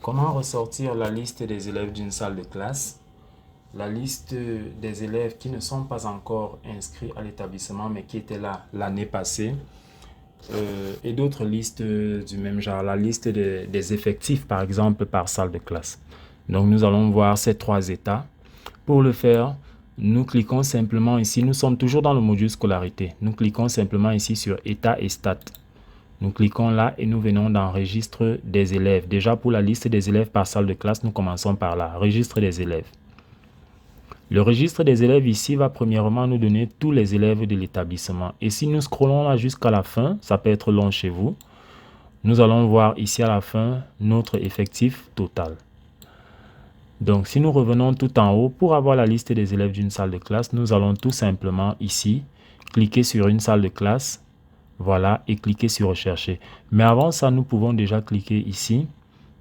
Comment ressortir la liste des élèves d'une salle de classe? La liste des élèves qui ne sont pas encore inscrits à l'établissement mais qui étaient là l'année passée. Et d'autres listes du même genre, la liste des effectifs par exemple par salle de classe. Donc nous allons voir ces trois états. Pour le faire, nous cliquons simplement ici, nous sommes toujours dans le module scolarité. Nous cliquons simplement ici sur état et stats. Nous cliquons là et nous venons dans registre des élèves. Déjà pour la liste des élèves par salle de classe, nous commençons par là, registre des élèves. Le registre des élèves ici va premièrement nous donner tous les élèves de l'établissement. Et si nous scrollons là jusqu'à la fin, ça peut être long chez vous, nous allons voir ici à la fin notre effectif total. Donc si nous revenons tout en haut, pour avoir la liste des élèves d'une salle de classe, nous allons tout simplement ici cliquer sur une salle de classe. Voilà, et cliquer sur rechercher. Mais avant ça, nous pouvons déjà cliquer ici,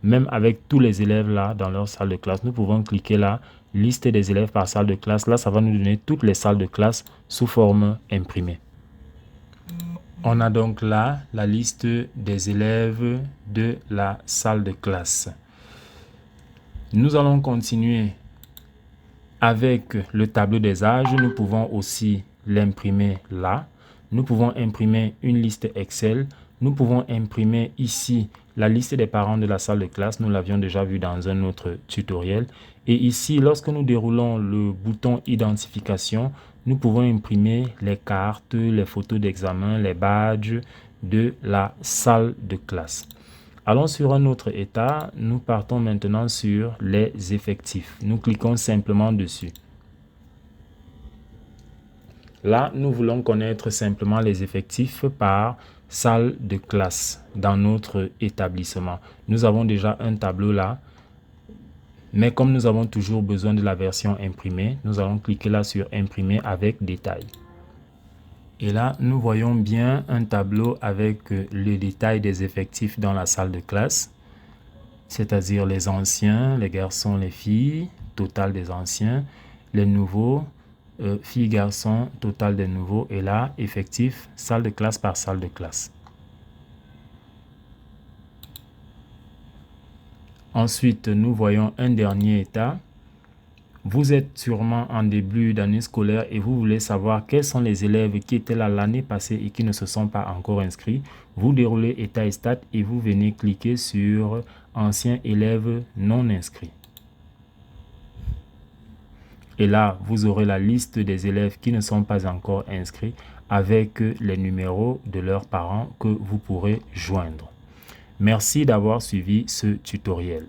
même avec tous les élèves là dans leur salle de classe. Nous pouvons cliquer là, liste des élèves par salle de classe. Là, ça va nous donner toutes les salles de classe sous forme imprimée. On a donc là la liste des élèves de la salle de classe. Nous allons continuer avec le tableau des âges. Nous pouvons aussi l'imprimer là. Nous pouvons imprimer une liste Excel. Nous pouvons imprimer ici la liste des parents de la salle de classe. Nous l'avions déjà vu dans un autre tutoriel. Et ici, lorsque nous déroulons le bouton identification, nous pouvons imprimer les cartes, les photos d'examen, les badges de la salle de classe. Allons sur un autre état. Nous partons maintenant sur les effectifs. Nous cliquons simplement dessus. Là, nous voulons connaître simplement les effectifs par salle de classe dans notre établissement. Nous avons déjà un tableau là, mais comme nous avons toujours besoin de la version imprimée, nous allons cliquer là sur imprimer avec détail. Et là, nous voyons bien un tableau avec le détail des effectifs dans la salle de classe, c'est-à-dire les anciens, les garçons, les filles, total des anciens, les nouveaux, filles, garçons, total des nouveaux, et là, effectif, salle de classe par salle de classe. Ensuite, nous voyons un dernier état. Vous êtes sûrement en début d'année scolaire et vous voulez savoir quels sont les élèves qui étaient là l'année passée et qui ne se sont pas encore inscrits. Vous déroulez état et stats et vous venez cliquer sur anciens élèves non inscrits. Et là, vous aurez la liste des élèves qui ne sont pas encore inscrits avec les numéros de leurs parents que vous pourrez joindre. Merci d'avoir suivi ce tutoriel.